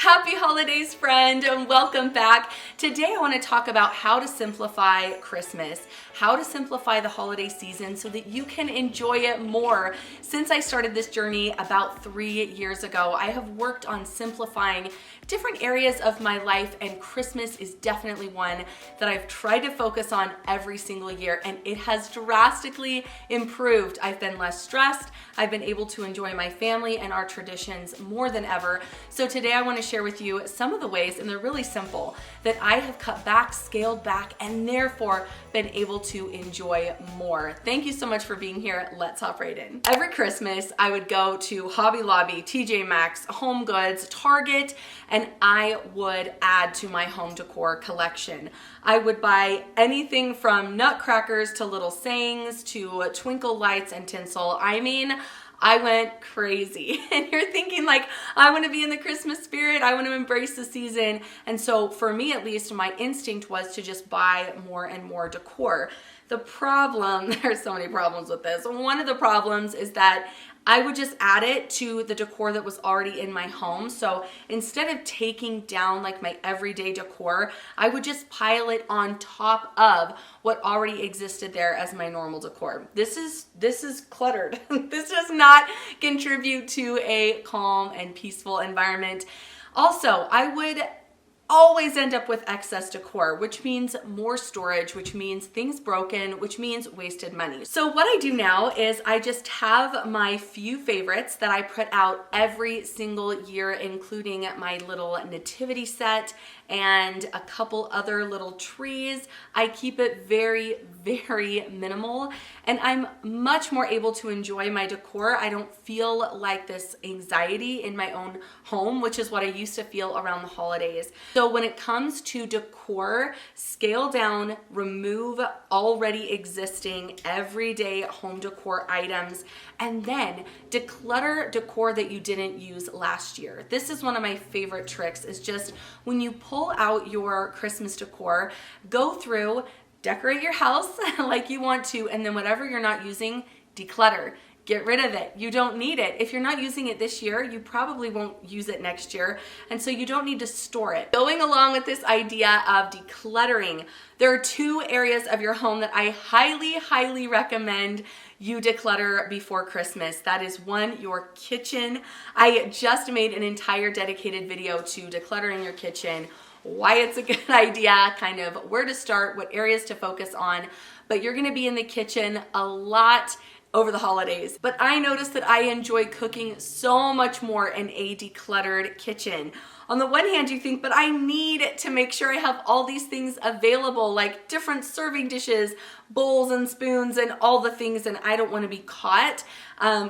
Happy holidays, friend, and welcome back. Today I want to talk about how to simplify Christmas, how to simplify the holiday season so that you can enjoy it more. Since I started this journey about 3 years ago, I have worked on simplifying different areas of my life, and Christmas is definitely one that I've tried to focus on every single year, and it has drastically improved. I've been less stressed. I've been able to enjoy my family and our traditions more than ever. So today I want to share with you some of the ways, and they're really simple, that I have cut back, scaled back, and therefore been able to enjoy more. Thank you so much for being here. Let's hop right in. Every Christmas, I would go to Hobby Lobby, TJ Maxx, Home Goods, Target, and I would add to my home decor collection. I would buy anything from nutcrackers to little sayings to twinkle lights and tinsel. I mean, I went crazy. And you're thinking like, I want to be in the Christmas spirit. I want to embrace the season. And so for me, at least, my instinct was to just buy more and more decor. The problem, there's so many problems with this. One of the problems is that I would just add it to the decor that was already in my home. So instead of taking down like my everyday decor, I would just pile it on top of what already existed there as my normal decor. This is cluttered. This does not contribute to a calm and peaceful environment. Also, I would always end up with excess decor, which means more storage, which means things broken, which means wasted money. So what I do now is I just have my few favorites that I put out every single year, including my little nativity set and a couple other little trees. I keep it very, very minimal, and I'm much more able to enjoy my decor. I don't feel like this anxiety in my own home, which is what I used to feel around the holidays. So when it comes to decor, scale down, remove already existing everyday home decor items, and then declutter decor that you didn't use last year. This is one of my favorite tricks, is just when you pull out your Christmas decor, go through, decorate your house like you want to, and then whatever you're not using, declutter. Get rid of it. You don't need it. If you're not using it this year, you probably won't use it next year, and so you don't need to store it. Going along with this idea of decluttering, there are two areas of your home that I highly, highly recommend you declutter before Christmas. That is one, your kitchen. I just made an entire dedicated video to decluttering your kitchen, why it's a good idea, kind of where to start, what areas to focus on, but you're gonna be in the kitchen a lot over the holidays. But I noticed that I enjoy cooking so much more in a decluttered kitchen. On the one hand, you think, but I need to make sure I have all these things available, like different serving dishes, bowls and spoons and all the things, and I don't want to be caught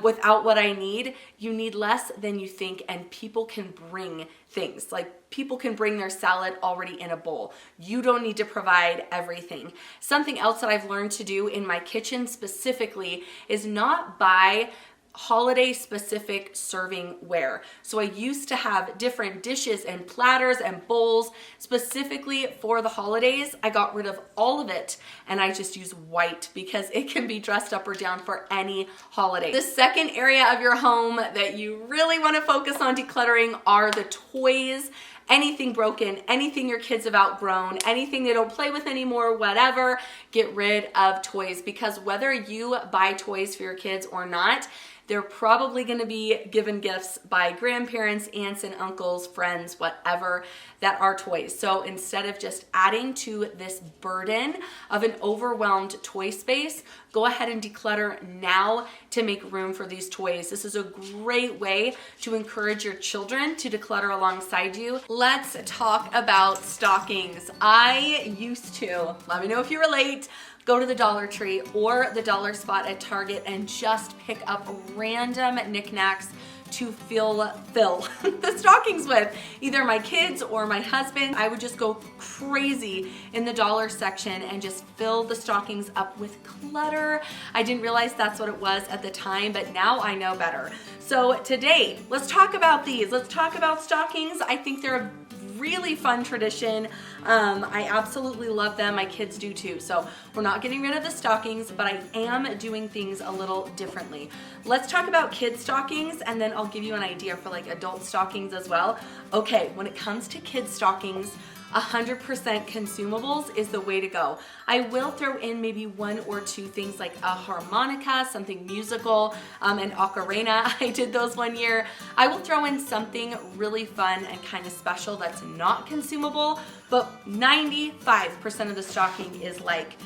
without what I need. You need less than you think, and people can bring things. Like, people can bring their salad already in a bowl. You don't need to provide everything. Something else that I've learned to do in my kitchen specifically is not buy holiday specific serving ware. So I used to have different dishes and platters and bowls specifically for the holidays. I got rid of all of it, and I just use white because it can be dressed up or down for any holiday. The second area of your home that you really want to focus on decluttering are the toys. Anything broken, anything your kids have outgrown, anything they don't play with anymore, whatever, get rid of toys, because whether you buy toys for your kids or not, they're probably going to be given gifts by grandparents, aunts and uncles, friends, whatever, that are toys. So instead of just adding to this burden of an overwhelmed toy space, go ahead and declutter now to make room for these toys. This is a great way to encourage your children to declutter alongside you. Let's talk about stockings. I used to, let me know if you relate, go to the Dollar Tree or the dollar spot at Target and just pick up random knickknacks to fill the stockings with. Either my kids or my husband. I would just go crazy in the dollar section and just fill the stockings up with clutter. I didn't realize that's what it was at the time, but now I know better. So today, let's talk about these. Let's talk about stockings. I think they're a really fun tradition. I absolutely love them. My kids do too. So we're not getting rid of the stockings, but I am doing things a little differently. Let's talk about kid stockings, and then I'll give you an idea for like adult stockings as well. Okay, when it comes to kid stockings, 100% consumables is the way to go. I will throw in maybe one or two things like a harmonica, something musical, an ocarina. I did those one year. I will throw in something really fun and kind of special that's not consumable, but 95% of the stocking is like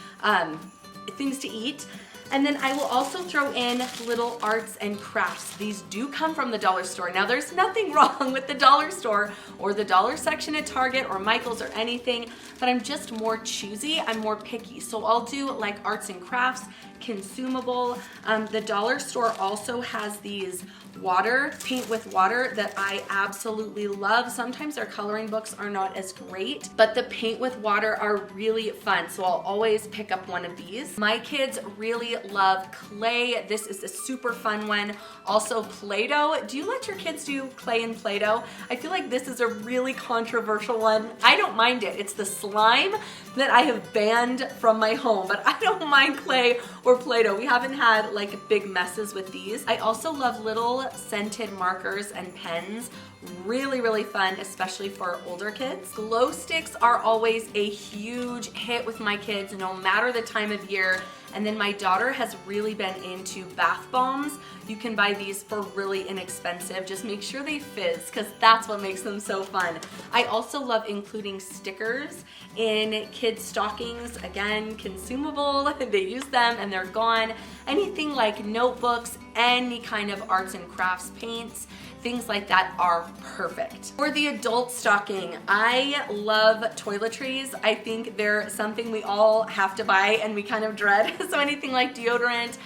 things to eat. And then I will also throw in little arts and crafts. These do come from the dollar store. Now there's nothing wrong with the dollar store or the dollar section at Target or Michael's or anything, but I'm just more choosy, I'm more picky. So I'll do like arts and crafts, consumable. The dollar store also has these paint with water that I absolutely love. Sometimes their coloring books are not as great, but the paint with water are really fun. So I'll always pick up one of these. My kids really love clay. This is a super fun one. Also Play-Doh. Do you let your kids do clay and Play-Doh? I feel like this is a really controversial one. I don't mind it. It's the slime that I have banned from my home, but I don't mind clay or Play-Doh. We haven't had like big messes with these. I also love little scented markers and pens. Really, really fun, especially for older kids. Glow sticks are always a huge hit with my kids, no matter the time of year. And then my daughter has really been into bath bombs. You can buy these for really inexpensive. Just make sure they fizz, because that's what makes them so fun. I also love including stickers in kids' stockings. Again, consumable. They use them and they're gone. Anything like notebooks, any kind of arts and crafts paints, things like that are perfect. For the adult stocking, I love toiletries. I think they're something we all have to buy and we kind of dread. So anything like deodorant,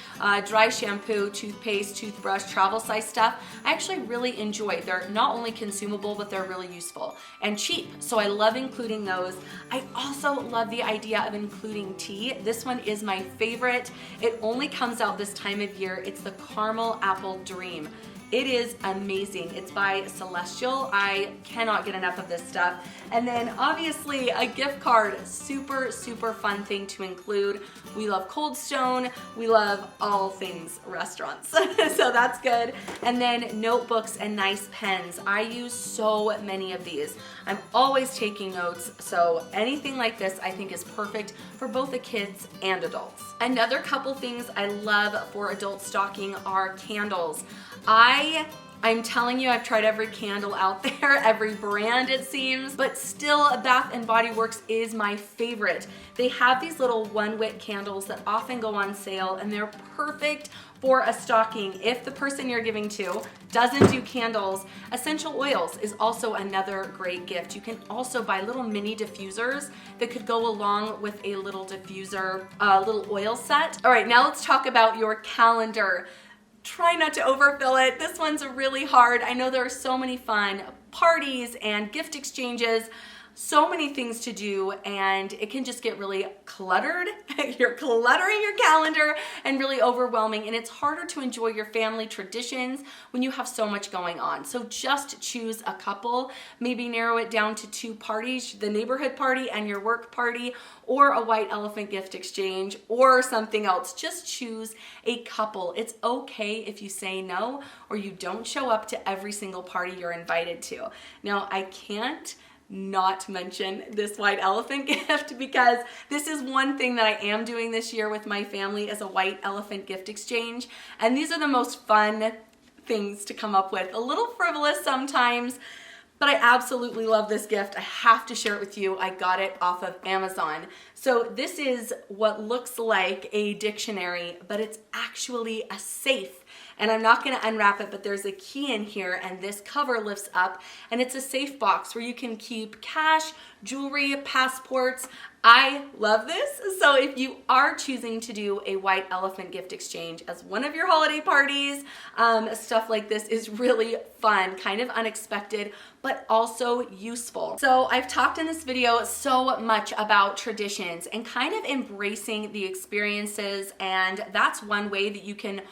dry shampoo, toothpaste, toothbrush, travel size stuff, I actually really enjoy. They're not only consumable, but they're really useful and cheap. So I love including those. I also love the idea of including tea. This one is my favorite. It only comes out this time of year. It's the Caramel Apple Dream. It is amazing. It's by Celestial. I cannot get enough of this stuff. And then obviously a gift card, super, super fun thing to include. We love Cold Stone. We love all things restaurants. So that's good. And then notebooks and nice pens. I use so many of these. I'm always taking notes. So anything like this I think is perfect for both the kids and adults. Another couple things I love for adult stocking are candles. I'm telling you, I've tried every candle out there, every brand it seems, but still Bath & Body Works is my favorite. They have these little 1-wick candles that often go on sale, and they're perfect for a stocking. If the person you're giving to doesn't do candles, essential oils is also another great gift. You can also buy little mini diffusers that could go along with a little diffuser, little oil set. All right, now let's talk about your calendar. Try not to overfill it. This one's really hard. I know there are so many fun parties and gift exchanges, so many things to do, and it can just get really cluttered. You're cluttering your calendar and really overwhelming, and it's harder to enjoy your family traditions when you have so much going on. So just choose a couple, maybe narrow it down to 2 parties, the neighborhood party and your work party, or a white elephant gift exchange, or something else. Just choose a couple. It's okay if you say no or you don't show up to every single party you're invited to. Now, I can't not mention this white elephant gift, because this is one thing that I am doing this year with my family as a white elephant gift exchange. And these are the most fun things to come up with. A little frivolous sometimes, but I absolutely love this gift. I have to share it with you. I got it off of Amazon. So this is what looks like a dictionary, but it's actually a safe. And I'm not gonna unwrap it, but there's a key in here, and this cover lifts up, and it's a safe box where you can keep cash, jewelry, passports. I love this. So if you are choosing to do a white elephant gift exchange as one of your holiday parties, stuff like this is really fun, kind of unexpected, but also useful. So I've talked in this video so much about traditions and kind of embracing the experiences, and that's one way that you can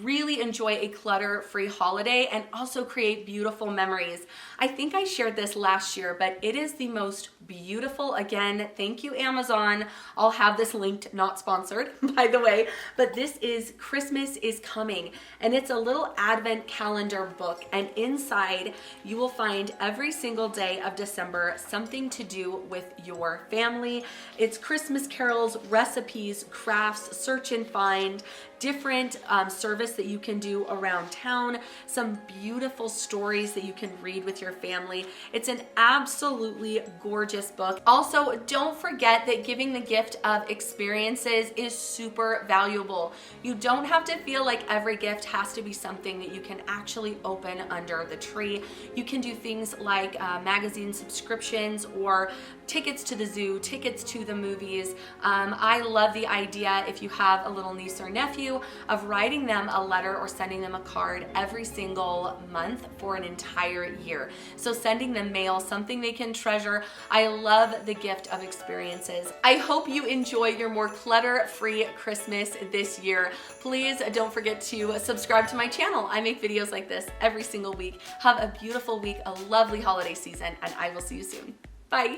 really enjoy a clutter-free holiday and also create beautiful memories. I think I shared this last year, but it is the most beautiful, again, thank you Amazon. I'll have this linked, not sponsored by the way, but this is Christmas is Coming, and it's a little advent calendar book, and inside you will find every single day of December something to do with your family. It's Christmas carols, recipes, crafts, search and find, different service that you can do around town, some beautiful stories that you can read with your family. It's an absolutely gorgeous book. Also, don't forget that giving the gift of experiences is super valuable. You don't have to feel like every gift has to be something that you can actually open under the tree. You can do things like magazine subscriptions or tickets to the zoo, tickets to the movies. I love the idea, if you have a little niece or nephew, of writing them a letter or sending them a card every single month for an entire year. So sending them mail, something they can treasure. I love the gift of experiences. I hope you enjoy your more clutter-free Christmas this year. Please don't forget to subscribe to my channel. I make videos like this every single week. Have a beautiful week, a lovely holiday season, and I will see you soon. Bye.